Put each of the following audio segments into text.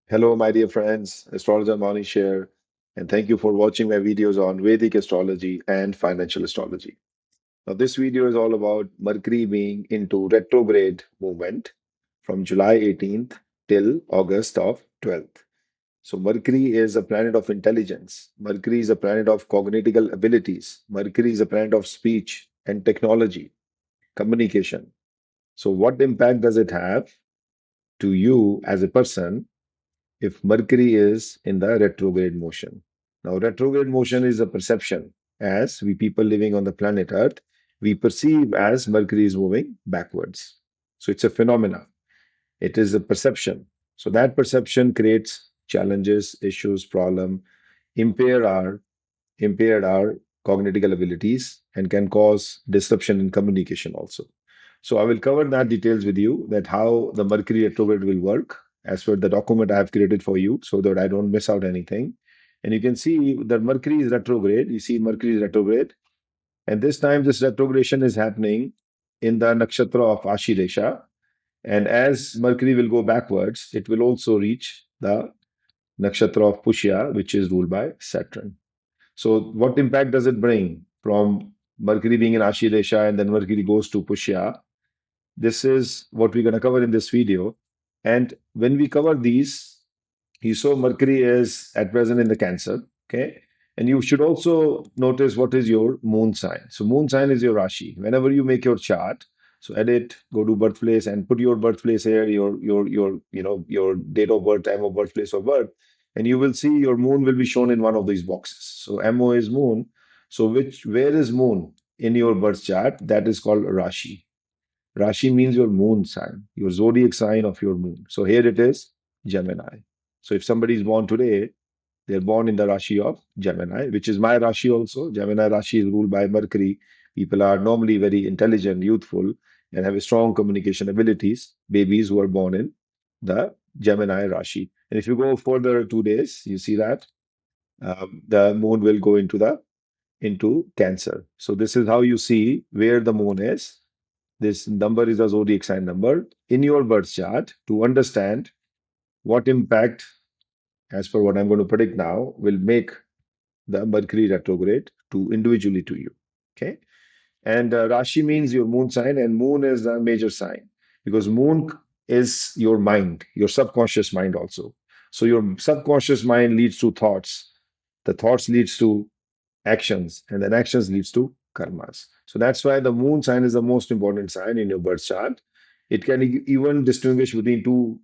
Hello, my dear friends. Astrologer Mohnish here, and thank you for watching my videos on Vedic astrology and financial astrology. Now, this video is all about Mercury being into retrograde movement from July 18th till August of 12th. So, Mercury is a planet of intelligence. Mercury is a planet of cognitive abilities. Mercury is a planet of speech and technology, communication. So, what impact does it have to you as a person if Mercury is in the retrograde motion? Now, retrograde motion is a perception. As we people living on the planet Earth, we perceive as Mercury is moving backwards. So it's a phenomena. It is a perception. So that perception creates challenges, issues, problem, impair our impaired our cognitive abilities and can cause disruption in communication also. So I will cover that details with you that how the Mercury retrograde will work as per the document I have created for you so that I don't miss out anything. And you can see that Mercury is retrograde. You see Mercury is retrograde. And this time this retrogradation is happening in the nakshatra of Ashiresha. And as Mercury will go backwards, it will also reach the nakshatra of Pushya, which is ruled by Saturn. So, what impact does it bring from Mercury being in Ashiresha and then Mercury goes to Pushya? This is what we're going to cover in this video. And when we cover these, you saw Mercury is at present in the Cancer. Okay. And you should also notice what is your moon sign. So, moon sign is your Rashi. Whenever you make your chart, so edit, go to birthplace and put your birthplace here, your date of birth, time of birth, place of birth, and you will see your moon will be shown in one of these boxes. So MO is moon. So where is moon in your birth chart? That is called Rashi. Rashi means your moon sign, your zodiac sign of your moon. So here it is, Gemini. So if somebody is born today, they're born in the Rashi of Gemini, which is my Rashi also. Gemini Rashi is ruled by Mercury. People are normally very intelligent, youthful, and have strong communication abilities. Babies who are born in the Gemini Rashi. And if you go further 2 days, you see that the moon will go into Cancer. So this is how you see where the moon is. This number is a zodiac sign number in your birth chart to understand what impact, as per what I'm going to predict now, will make the Mercury retrograde to individually to you. Okay. And Rashi means your moon sign, and moon is the major sign because moon is your mind, your subconscious mind also. So your subconscious mind leads to thoughts. The thoughts leads to actions, and then actions leads to karmas. So that's why the moon sign is the most important sign in your birth chart. It can even distinguish between two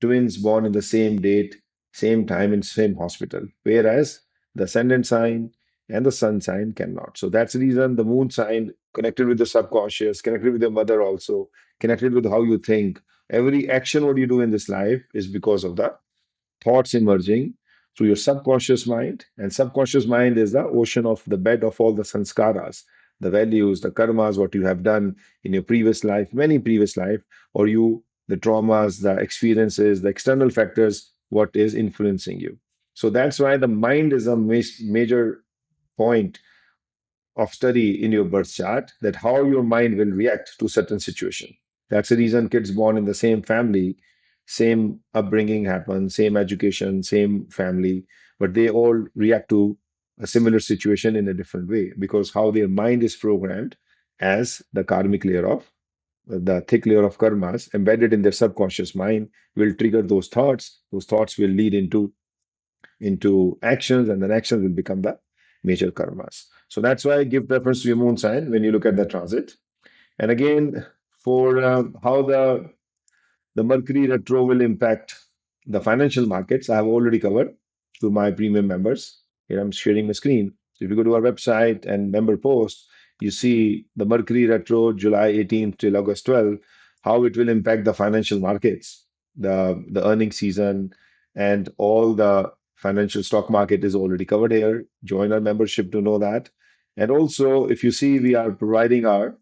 twins born in the same date, same time, in same hospital, whereas the ascendant sign and the sun sign cannot. So that's the reason the moon sign connected with the subconscious, connected with your mother also, connected with how you think. Every action what you do in this life is because of the thoughts emerging through your subconscious mind. And subconscious mind is the ocean of the bed of all the sanskaras, the values, the karmas, what you have done in your previous life, many previous life, or you, the traumas, the experiences, the external factors, what is influencing you. So that's why the mind is a major point of study in your birth chart, that how your mind will react to certain situation. That's the reason kids born in the same family, same upbringing happens, same education, same family, but they all react to a similar situation in a different way because how their mind is programmed as the karmic layer of the thick layer of karmas embedded in their subconscious mind will trigger those thoughts. Those thoughts will lead into actions, and then actions will become the major karmas. So that's why I give preference to your moon sign when you look at the transit. And again, for how the Mercury retro will impact the financial markets, I have already covered to my premium members. Here I'm sharing my screen. So if you go to our website and member post, you see the Mercury retro July 18th till August 12th, how it will impact the financial markets, the earning season, and all the financial stock market is already covered here. Join our membership to know that. And also, if you see, we are providing our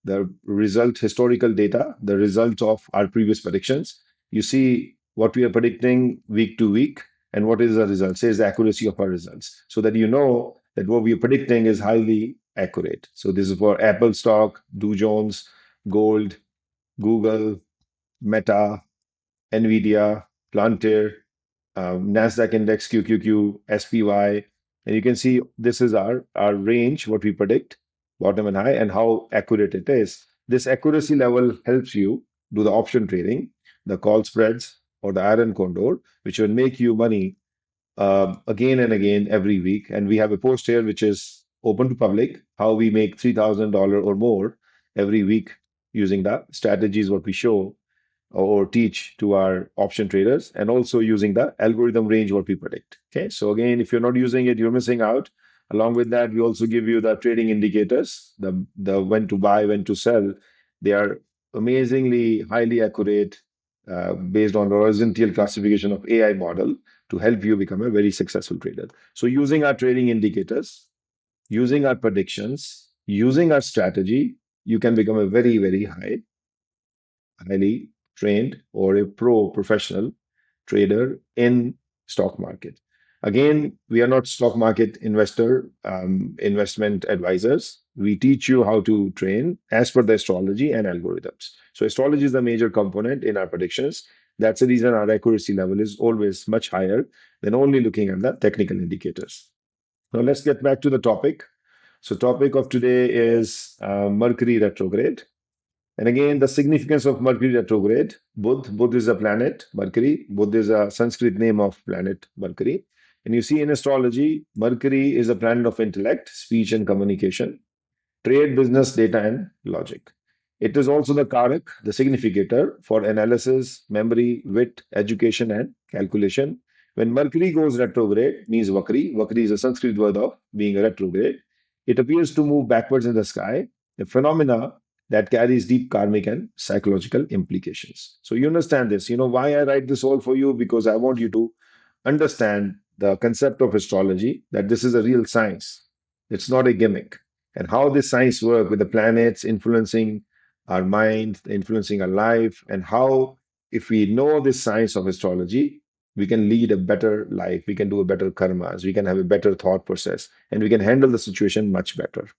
the result historical data, the result of our previous predictions. You see what we are predicting week to week and what is the result, says the accuracy of our results, so that you know that what we are predicting is highly accurate. So this is for Apple stock, Dow Jones, gold, Google, Meta, Nvidia, Planter. NASDAQ index QQQ, SPY, and you can see this is our range, what we predict, bottom and high, and how accurate it is. This accuracy level helps you do the option trading, the call spreads, or the iron condor, which will make you money again and again every week. And we have a post here which is open to public, how we make $3,000 or more every week using the strategies what we show or teach to our option traders, and also using the algorithm range what we predict. Okay, so again, if you're not using it, you're missing out. Along with that, we also give you the trading indicators, the when to buy, when to sell. They are amazingly highly accurate, based on the horizontal classification of AI model to help you become a very successful trader. So using our trading indicators, using our predictions, using our strategy, you can become a very highly trained or a professional trader in stock market. Again, we are not stock market investment advisors. We teach you how to train as per the astrology and algorithms. So astrology is the major component in our predictions. That's the reason our accuracy level is always much higher than only looking at the technical indicators. Now let's get back to the topic. So topic of today is Mercury retrograde. And again, the significance of Mercury retrograde. Budh is a planet, Mercury. Budh is a Sanskrit name of planet Mercury. And you see in astrology, Mercury is a planet of intellect, speech, and communication, trade, business, data, and logic. It is also the Karak, the significator for analysis, memory, wit, education, and calculation. When Mercury goes retrograde, means Vakri. Vakri is a Sanskrit word of being a retrograde. It appears to move backwards in the sky, a phenomena that carries deep karmic and psychological implications. So you understand this. You know why I write this all for you? Because I want you to understand the concept of astrology, that this is a real science. It's not a gimmick. And how this science works with the planets influencing our mind, influencing our life, and how, if we know this science of astrology, we can lead a better life, we can do a better karmas, we can have a better thought process, and we can handle the situation much better.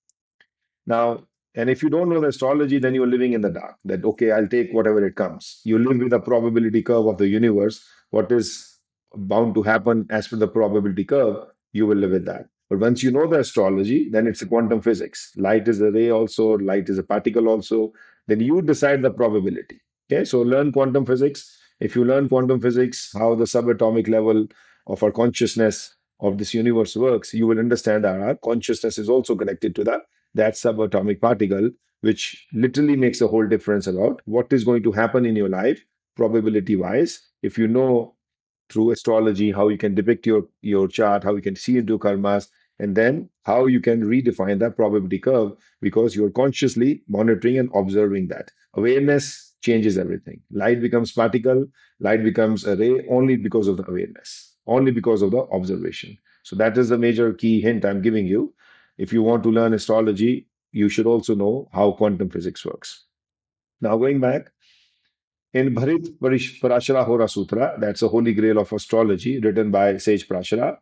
Now, and if you don't know the astrology, then you're living in the dark. That, okay, I'll take whatever it comes. You live with the probability curve of the universe. What is bound to happen as per the probability curve, you will live with that. But once you know the astrology, then it's a quantum physics. Light is a ray also, light is a particle also. Then you decide the probability. Okay, so learn quantum physics. If you learn quantum physics, how the subatomic level of our consciousness of this universe works, you will understand that our consciousness is also connected to that subatomic particle, which literally makes a whole difference about what is going to happen in your life, probability wise. If you know through astrology how you can depict your chart, how you can see into karmas, and then how you can redefine that probability curve because you're consciously monitoring and observing that. Awareness changes everything. Light becomes particle, light becomes a ray only because of the awareness, only because of the observation. So that is the major key hint I'm giving you. If you want to learn astrology, you should also know how quantum physics works. Now, going back, in Parashara Hora Sutra, that's a holy grail of astrology written by sage Parashara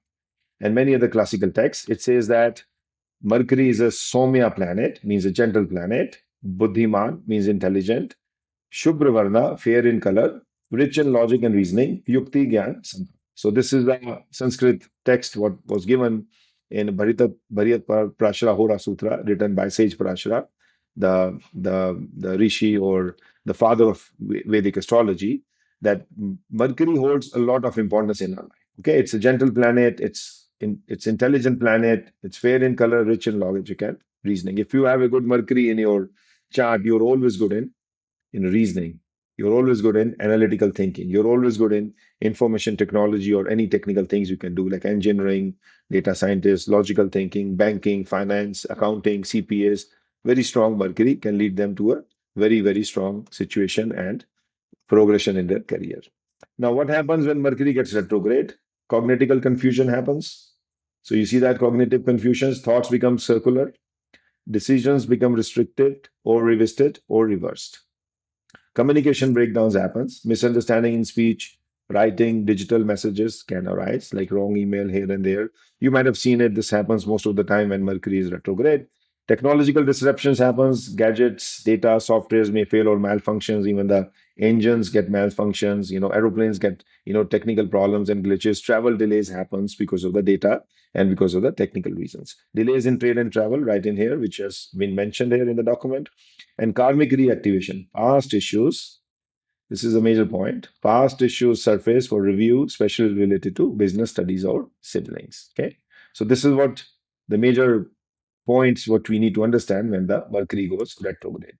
and many other classical texts, it says that Mercury is a Somya planet, means a gentle planet. Buddhiman means intelligent. Shubhra Varna, fair in color, rich in logic and reasoning, Yukti Gyan. So this is the Sanskrit text what was given in Bharat Prashara Hora Sutra, written by sage Parashara, the Rishi or the father of Vedic astrology, that Mercury holds a lot of importance in our life. Okay, it's a gentle planet, it's intelligent planet, it's fair in color, rich in logic and reasoning. If you have a good Mercury in your chart, you're always good in reasoning. You're always good in analytical thinking. You're always good in information technology or any technical things you can do, like engineering, data scientists, logical thinking, banking, finance, accounting, CPAs. Very strong Mercury can lead them to a very strong situation and progression in their career. Now, what happens when Mercury gets retrograde? Cognitive confusion happens. So you see that cognitive confusions, thoughts become circular, decisions become restricted or revisited or reversed. Communication breakdowns happens, misunderstanding in speech, writing, digital messages can arise, like wrong email here and there. You might have seen it. This happens most of the time when Mercury is retrograde. Technological disruptions happens, gadgets, data, softwares may fail or malfunctions, even the engines get malfunctions, aeroplanes get, technical problems and glitches, travel delays happens because of the data and because of the technical reasons. Delays in trade and travel, right in here, which has been mentioned here in the document. And karmic reactivation, past issues. This is a major point. Past issues surface for review, especially related to business studies or siblings. Okay. So this is what the major points what we need to understand when the Mercury goes retrograde.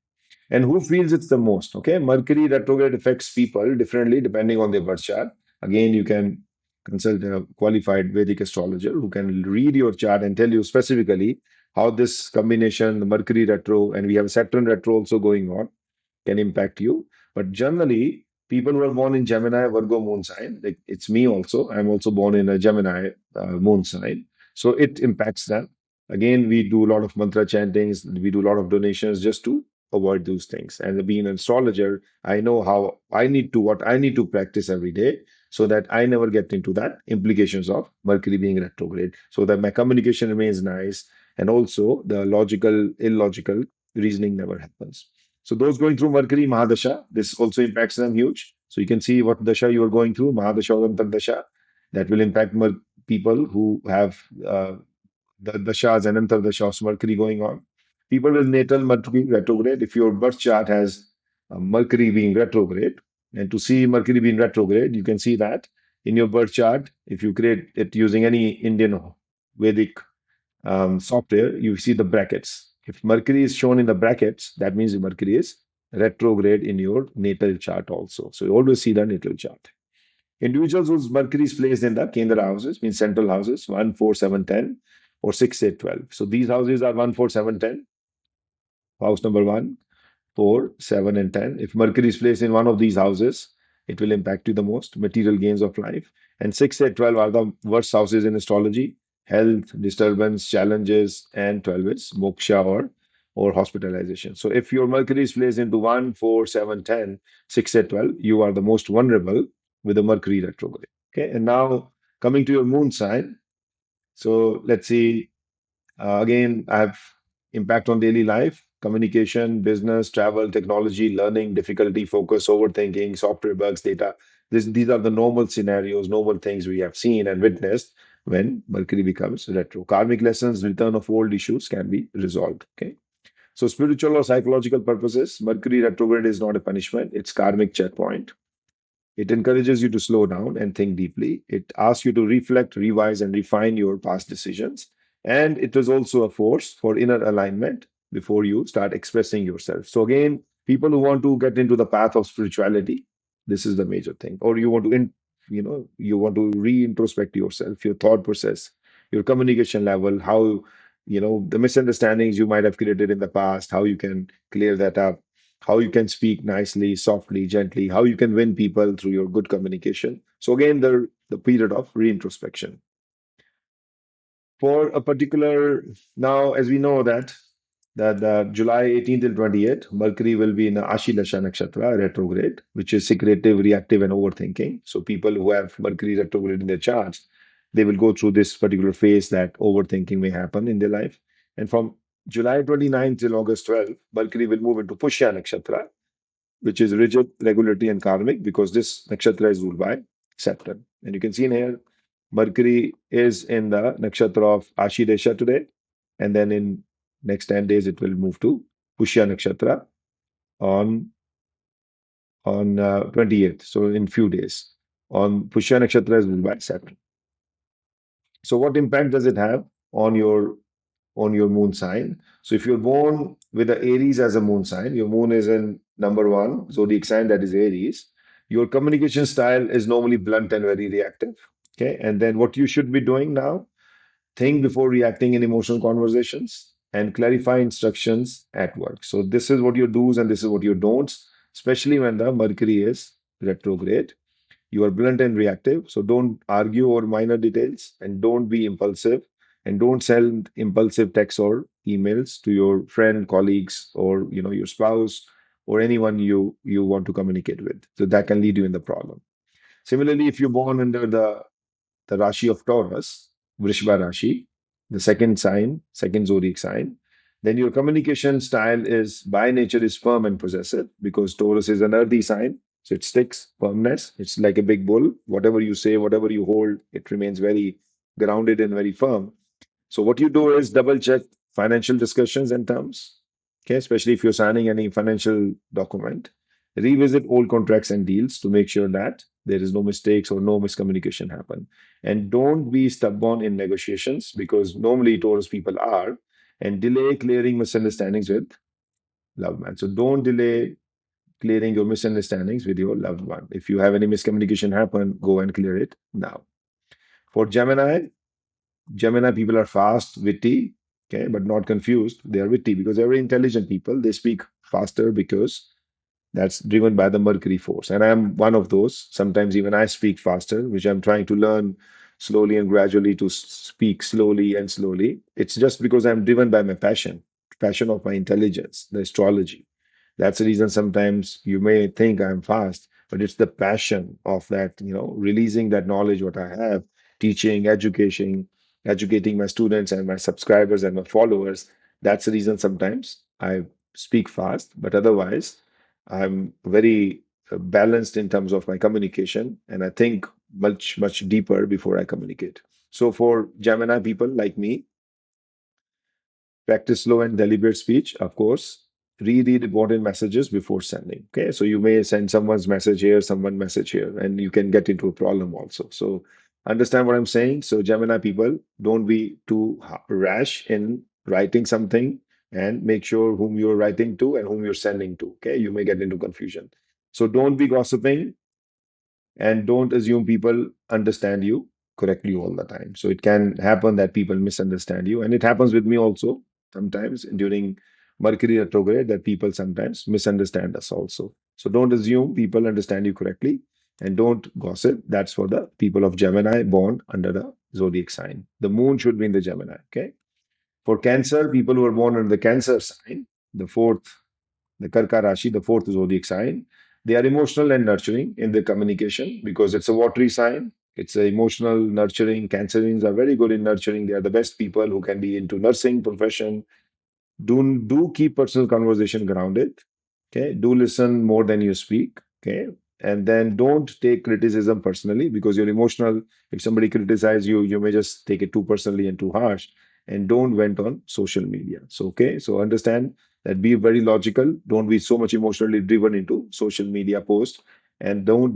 And who feels it's the most? Okay. Mercury retrograde affects people differently depending on their birth chart. Again, you can consult a qualified Vedic astrologer who can read your chart and tell you specifically how this combination, the Mercury retro, and we have Saturn retro also going on, can impact you. But generally, people who are born in Gemini, Virgo moon sign, like it's me also. I'm also born in a Gemini moon sign. So it impacts them. Again, we do a lot of mantra chantings, we do a lot of donations just to avoid those things. And being an astrologer, I know how I need to, what I need to practice every day so that I never get into that implications of Mercury being retrograde. So that my communication remains nice and also the logical, illogical reasoning never happens. So those going through Mercury Mahadasha, this also impacts them huge. So you can see what dasha you are going through, Mahadasha or Antardasha, that will impact people who have the dashas and Antardasha of Mercury going on. People with natal Mercury retrograde, if your birth chart has Mercury being retrograde, and to see Mercury being retrograde, you can see that in your birth chart, if you create it using any Indian Vedic software, you see the brackets. If Mercury is shown in the brackets, that means Mercury is retrograde in your natal chart also. So you always see the natal chart. Individuals whose Mercury is placed in the Kendra houses, means central houses, 1, 4, 7, 10, or 6, 8, 12. So these houses are 1, 4, 7, 10. House number 1, 4, 7, and 10. If Mercury is placed in one of these houses, it will impact you the most, material gains of life. And 6 and 12 are the worst houses in astrology, health, disturbance, challenges, and 12 is moksha or hospitalization. So if your Mercury is placed into 1, 4, 7, 10, 6 and 12, you are the most vulnerable with the Mercury retrograde. Okay, and now coming to your moon sign. So let's see again, I have impact on daily life, communication, business, travel, technology, learning, difficulty, focus, overthinking, software bugs, data. These are the normal scenarios, normal things we have seen and witnessed when Mercury becomes retro. Karmic lessons, return of old issues can be resolved. Okay. So, spiritual or psychological purposes, Mercury retrograde is not a punishment, it's karmic checkpoint. It encourages you to slow down and think deeply. It asks you to reflect, revise, and refine your past decisions. And it is also a force for inner alignment before you start expressing yourself. So, again, people who want to get into the path of spirituality, this is the major thing. Or you want to, you want to re-introspect yourself, your thought process, your communication level, how, the misunderstandings you might have created in the past, how you can clear that up, how you can speak nicely, softly, gently, how you can win people through your good communication. So again, the period of reintrospection. For a particular now, as we know that July 18th till 28th, Mercury will be in Ashilesha Nakshatra retrograde, which is secretive, reactive, and overthinking. So people who have Mercury retrograde in their charts, they will go through this particular phase that overthinking may happen in their life. And from July 29th till August 12th, Mercury will move into Pushya Nakshatra, which is rigid, regulatory, and karmic, because this nakshatra is ruled by Saturn. And you can see in here, Mercury is in the nakshatra of Ashidesha today, and then in next 10 days it will move to Pushya nakshatra on 28th. So in few days, on Pushya nakshatra is ruled by Saturn. So what impact does it have on your moon sign? So if you're born with the Aries as a moon sign, your moon is in number 1 zodiac sign, that is Aries. Your communication style is normally blunt and very reactive. Okay, and then what you should be doing now: think before reacting in emotional conversations and clarify instructions at work. So this is what your do's and this is what your don'ts, especially when the Mercury is retrograde. You are blunt and reactive, so don't argue over minor details and don't be impulsive and don't send impulsive texts or emails to your friend, colleagues, or your spouse or anyone you want to communicate with. So that can lead you in the problem. Similarly, if you're born under the Rashi of Taurus, Vrishva Rashi, the second sign, second zodiac sign, Then your communication style is by nature is firm and possessive because Taurus is an earthy sign. So it sticks, firmness. It's like a big bull. Whatever you say, whatever you hold, it remains very grounded and very firm. So what you do is double check financial discussions and terms, okay, especially if you're signing any financial document. Revisit old contracts and deals to make sure that there is no mistakes or no miscommunication happen. And don't be stubborn in negotiations because normally Taurus people are, and delay clearing misunderstandings with loved one. So don't delay clearing your misunderstandings with your loved one. If you have any miscommunication happen, go and clear it now. For Gemini people are fast, witty, okay, but not confused. They are witty because they're very intelligent people. They speak faster because that's driven by the Mercury force. And I'm one of those. Sometimes even I speak faster, which I'm trying to learn slowly and gradually to speak slowly and slowly. It's just because I'm driven by my passion of my intelligence, the astrology. That's the reason sometimes you may think I'm fast, but it's the passion of that, releasing that knowledge, what I have, teaching, educating my students and my subscribers and my followers. That's the reason sometimes I speak fast, but otherwise, I'm very balanced in terms of my communication, and I think much, much deeper before I communicate. So for Gemini people like me, practice slow and deliberate speech, of course. Reread important messages before sending. Okay, so you may send someone's message here, someone message here, and you can get into a problem also. So understand what I'm saying. So Gemini people, don't be too rash in writing something, and make sure whom you're writing to and whom you're sending to. Okay, you may get into confusion. So don't be gossiping and don't assume people understand you correctly all the time. So it can happen that people misunderstand you, and it happens with me also sometimes during Mercury retrograde that people sometimes misunderstand us also. So don't assume people understand you correctly and don't gossip. That's for the people of Gemini born under the zodiac sign. The moon should be in the Gemini. Okay. For Cancer, people who are born under the Cancer sign, the fourth the Karka Rashi, the fourth zodiac sign. They are emotional and nurturing in their communication because it's a watery sign. It's a emotional, nurturing. Cancerians are very good in nurturing. They are the best people who can be into nursing profession. Do keep personal conversation grounded. Okay. Do listen more than you speak. Okay. And then don't take criticism personally because you're emotional. If somebody criticizes you, you may just take it too personally and too harsh. And don't vent on social media. So okay. So understand that be very logical. Don't be so much emotionally driven into social media posts. And don't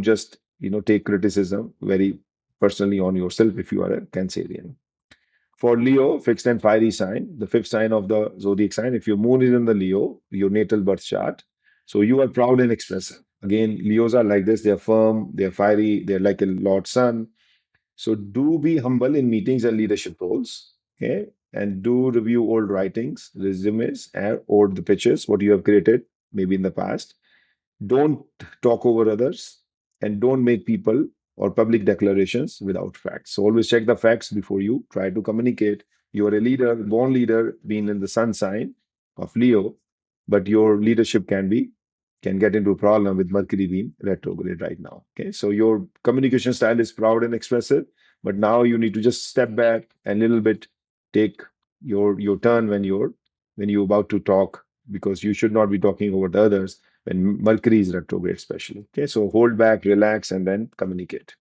just take criticism very personally on yourself if you are a Cancerian. For Leo, fixed and fiery sign, the fifth sign of the zodiac sign, if your moon is in the Leo, your natal birth chart, so you are proud and expressive. Again, Leos are like this, they're firm, they're fiery, they're like a Lord Sun. So do be humble in meetings and leadership roles, okay? And do review old writings, resumes, or the pitches, what you have created maybe in the past. Don't talk over others and don't make people or public declarations without facts. So always check the facts before you try to communicate. You are a leader, born leader, being in the sun sign of Leo, but your leadership can get into a problem with Mercury being retrograde right now. Okay, so your communication style is proud and expressive, but now you need to just step back and a little bit take your turn when you're about to talk because you should not be talking over the others when Mercury is retrograde, especially. Okay, so hold back, relax, and then communicate.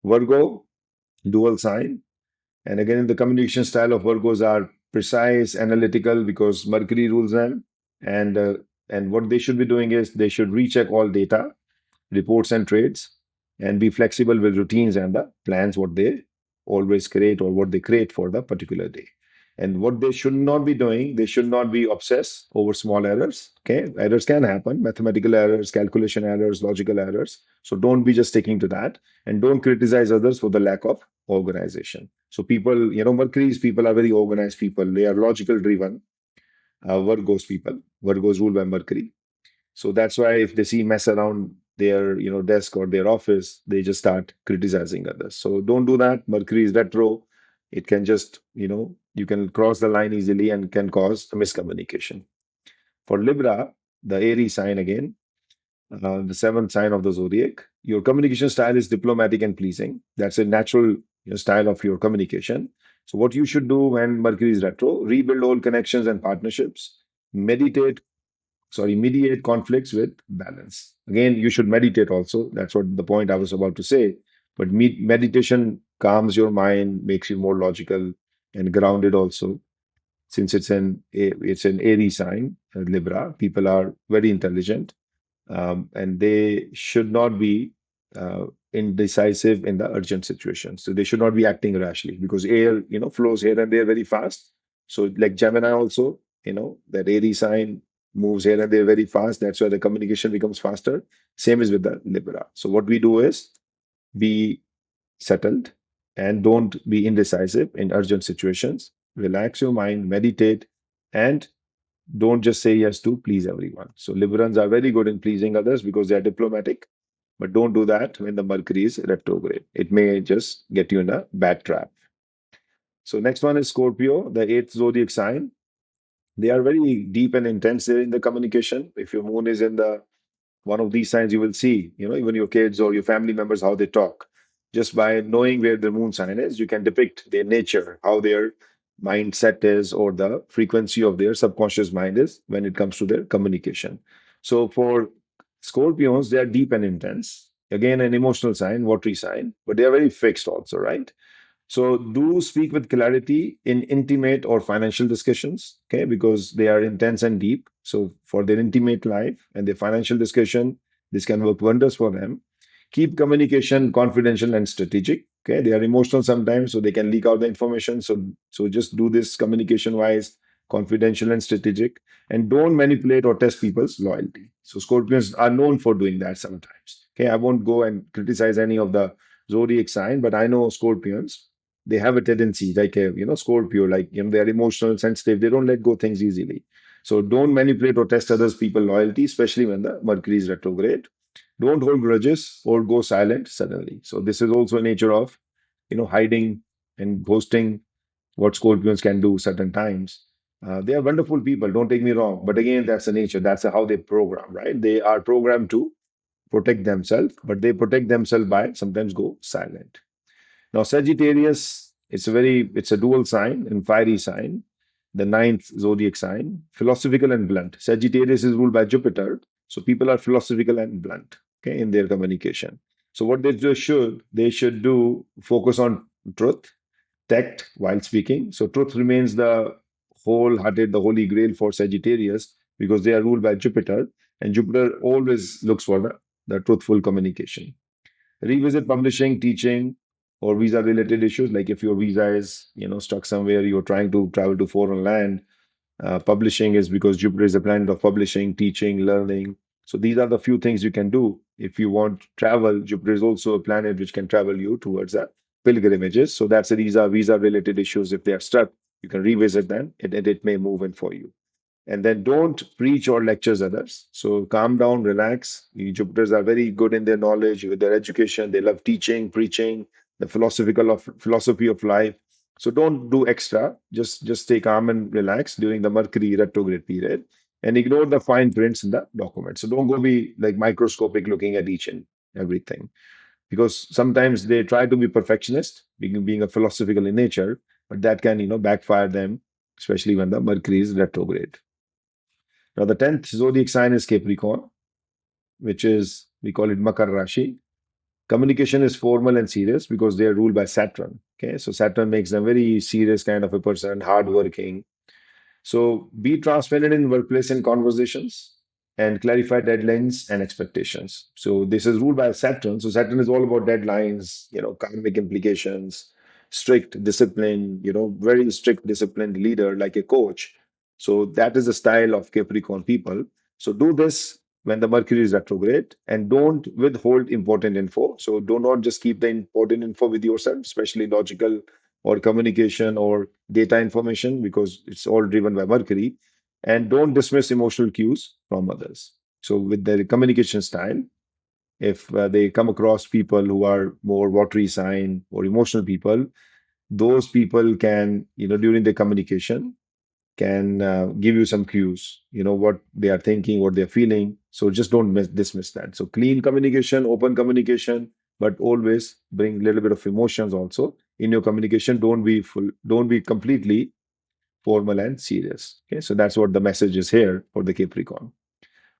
Virgo, dual sign. And again, the communication style of Virgos are precise, analytical, because Mercury rules them. And what they should be doing is they should recheck all data, reports, and trades, and be flexible with routines and the plans what they always create or what they create for the particular day. And what they should not be doing, they should not be obsessed over small errors. Okay, errors can happen, mathematical errors, calculation errors, logical errors. So don't be just sticking to that, and don't criticize others for the lack of organization. So people, Mercury's people are very organized people. They are logical driven. Virgos people, Virgos ruled by Mercury. So that's why if they see mess around their, desk or their office, they just start criticizing others. So don't do that. Mercury is retro. It can just, you can cross the line easily and can cause a miscommunication. For Libra, the Aries sign again, the seventh sign of the zodiac, your communication style is diplomatic and pleasing. That's a natural style of your communication. So what you should do when Mercury is retro, rebuild old connections and partnerships, meditate, sorry, mediate conflicts with balance. Again, you should meditate also. That's what the point I was about to say. But meditation calms your mind, makes you more logical and grounded also. Since it's an Aries sign, Libra, people are very intelligent, and they should not be indecisive in the urgent situations. So they should not be acting rashly because air, flows here and there very fast. So like Gemini also, that Aries sign moves here and there very fast. That's why the communication becomes faster. Same is with the Libra. So what we do is be settled and don't be indecisive in urgent situations. Relax your mind, meditate, and don't just say yes to please everyone. So Liberals are very good in pleasing others because they are diplomatic, but don't do that when the Mercury is retrograde. It may just get you in a bad trap. So next one is Scorpio, the eighth zodiac sign. They are very deep and intense in the communication. If your moon is in the one of these signs, you will see, even your kids or your family members, how they talk. Just by knowing where the moon sign is, you can depict their nature, how their mindset is, or the frequency of their subconscious mind is when it comes to their communication. So for Scorpions, they are deep and intense. Again, an emotional sign, watery sign, but they are very fixed also, right? So do speak with clarity in intimate or financial discussions, okay? Because they are intense and deep. So for their intimate life and their financial discussion, this can work wonders for them. Keep communication confidential and strategic. Okay, they are emotional sometimes, so they can leak out the information. So just do this communication wise, confidential and strategic, and don't manipulate or test people's loyalty. So Scorpions are known for doing that sometimes. Okay, I won't go and criticize any of the zodiac sign, but I know Scorpions. They have a tendency, like a Scorpio, like they're emotional, sensitive. They don't let go things easily. So don't manipulate or test others' people loyalty, especially when the Mercury is retrograde. Don't hold grudges or go silent suddenly. So this is also a nature of, hiding and ghosting, what Scorpions can do certain times. They are wonderful people, don't take me wrong. But again, that's the nature. That's how they program, right? They are programmed to protect themselves, but they protect themselves by sometimes go silent. Now, Sagittarius, it's a dual sign and fiery sign, the ninth zodiac sign, philosophical and blunt. Sagittarius is ruled by Jupiter, so people are philosophical and blunt, okay, in their communication. So what they should do focus on truth, tact while speaking. So truth remains the wholehearted, the holy grail for Sagittarius because they are ruled by Jupiter, and Jupiter always looks for the truthful communication. Revisit publishing, teaching, or visa related issues. Like if your visa is, stuck somewhere, you're trying to travel to foreign land. Publishing is because Jupiter is a planet of publishing, teaching, learning. So these are the few things you can do if you want travel. Jupiter is also a planet which can travel you towards that pilgrimages. So that's these are visa related issues. If they are stuck, you can revisit them, and it may move in for you. And then don't preach or lectures others. So calm down, relax. The Jupiters are very good in their knowledge, with their education. They love teaching, preaching, the philosophy of life. So don't do extra. Just stay calm and relax during the Mercury retrograde period, and ignore the fine prints in the document. So don't go be like microscopic looking at each and everything, because sometimes they try to be perfectionist, being a philosophical in nature, but that can backfire them, especially when the Mercury is retrograde. Now, the 10th zodiac sign is Capricorn, which is, we call it Makar Rashi. Communication is formal and serious because they are ruled by Saturn. Okay, so Saturn makes them very serious kind of a person, hardworking, so be transparent in workplace and conversations and clarify deadlines and expectations. So this is ruled by Saturn. So Saturn is all about deadlines, karmic implications, strict discipline, very strict disciplined leader like a coach. So that is the style of Capricorn people. So do this when the Mercury is retrograde and don't withhold important info. So do not just keep the important info with yourself, especially logical or communication or data information, because it's all driven by Mercury. And don't dismiss emotional cues from others. So, with their communication style, if they come across people who are more watery sign or emotional people, those people can, during the communication, can give you some cues, what they are thinking, what they're feeling. So just don't dismiss that. So clean communication, open communication, but always bring a little bit of emotions also in your communication. Don't be completely formal and serious. Okay, so that's what the message is here for the Capricorn.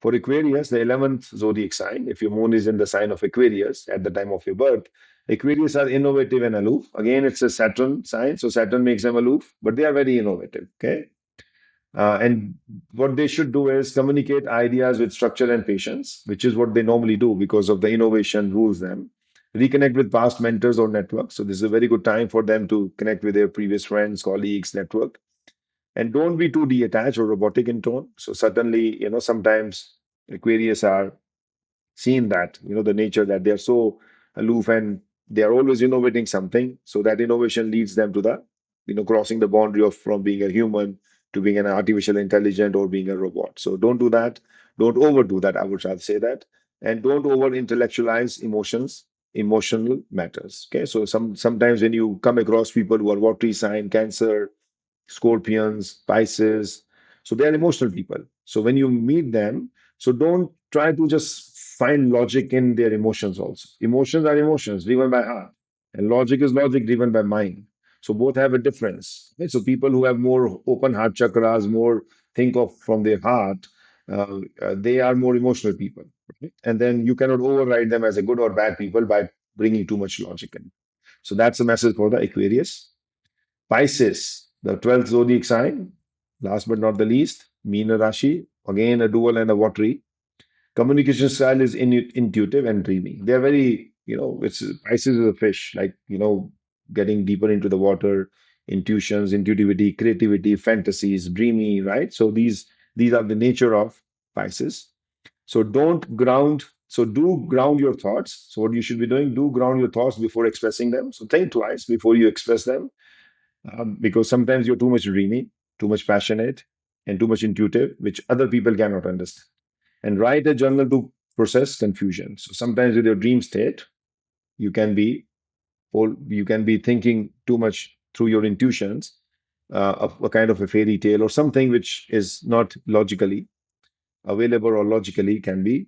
For Aquarius, the 11th zodiac sign, if your moon is in the sign of Aquarius at the time of your birth, Aquarius are innovative and aloof. Again, it's a Saturn sign, so Saturn makes them aloof, but they are very innovative. Okay. And what they should do is communicate ideas with structure and patience, which is what they normally do because of the innovation rules them. Reconnect with past mentors or networks. So, this is a very good time for them to connect with their previous friends, colleagues, network. And don't be too detached or robotic in tone. So, suddenly, sometimes Aquarius are seen that, the nature that they're so aloof and they are always innovating something. So that innovation leads them to the, crossing the boundary of from being a human to being an artificial intelligent or being a robot. So don't do that. Don't overdo that. I would rather say that. And don't over intellectualize emotional matters. Okay. So sometimes when you come across people who are watery sign, Cancer, Scorpions, Pisces. So they are emotional people. So when you meet them, so don't try to just find logic in their emotions also. Emotions are emotions driven by heart, and logic is logic driven by mind. So both have a difference. Okay? So people who have more open heart chakras, more think of from their heart, they are more emotional people. Okay? And then you cannot override them as a good or bad people by bringing too much logic in. So that's the message for the Aquarius. Pisces, the 12th zodiac sign, last but not the least, Meena Rashi, again a dual and a watery. Communication style is intuitive and dreamy. They're very, it's Pisces is a fish, like, getting deeper into the water, intuitions, intuitivity, creativity, fantasies, dreamy, right? So these are the nature of Pisces. So do ground your thoughts. So what you should be doing, do ground your thoughts before expressing them. So think twice before you express them because sometimes you're too much dreamy, too much passionate, and too much intuitive, which other people cannot understand. And write a journal to process confusion. So sometimes with your dream state, you can be you can be thinking too much through your intuitions, of a kind of a fairy tale or something which is not logically available or logically can be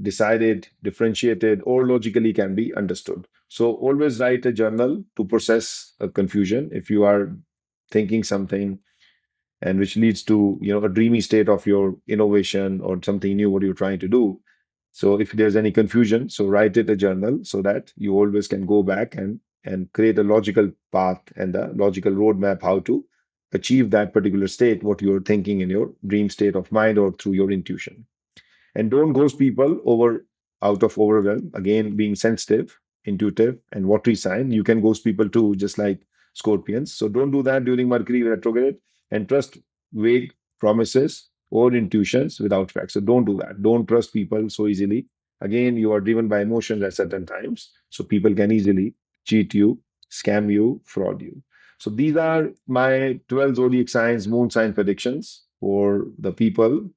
decided, differentiated, or logically can be understood. So always write a journal to process a confusion. If you are thinking something and which leads to a dreamy state of your innovation or something new what you're trying to do. So if there's any confusion, so write it a journal so that you always can go back and create a logical path and a logical roadmap how to achieve that particular state, what you're thinking in your dream state of mind or through your intuition. And don't ghost people over out of overwhelm. Again, being sensitive, intuitive, and watery sign, you can ghost people too, just like Scorpions. So don't do that during Mercury retrograde and trust vague promises or intuitions without facts. So don't do that. Don't trust people so easily. Again, you are driven by emotions at certain times. So people can easily cheat you, scam you, fraud you. So these are my 12 zodiac signs, moon sign predictions for the people.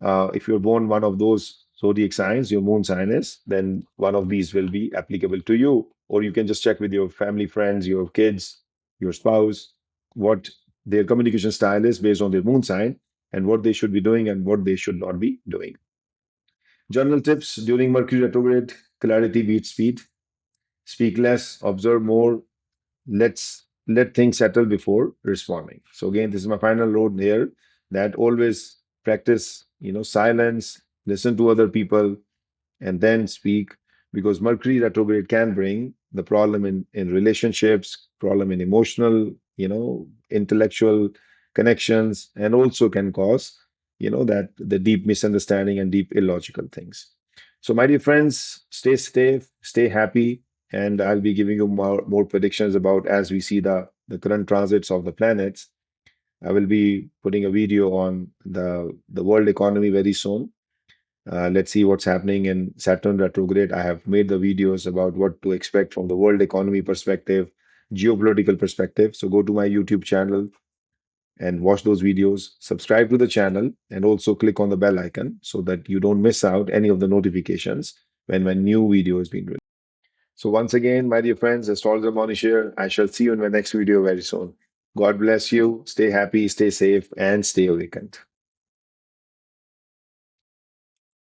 If you're born one of those zodiac signs, your moon sign is, then one of these will be applicable to you. Or you can just check with your family, friends, your kids, your spouse, what their communication style is based on their moon sign and what they should be doing and what they should not be doing. Journal tips during Mercury retrograde: clarity beats speed, speak less, observe more, let things settle before responding. So again, this is my final note here, that always practice, silence, listen to other people, and then speak, because Mercury retrograde can bring the problem in relationships, problem in emotional, intellectual connections, and also can cause, that the deep misunderstanding and deep illogical things. So, my dear friends, stay safe, stay happy, and I'll be giving you more predictions about as we see the current transits of the planets. I will be putting a video on the world economy very soon. Let's see what's happening in Saturn retrograde. I have made the videos about what to expect from the world economy perspective, geopolitical perspective. So go to my YouTube channel and watch those videos. Subscribe to the channel and also click on the bell icon so that you don't miss out any of the notifications when my new video is being released. So once again, my dear friends, Astrologer Mohnish here. I shall see you in my next video very soon. God bless you. Stay happy, stay safe, and stay awakened.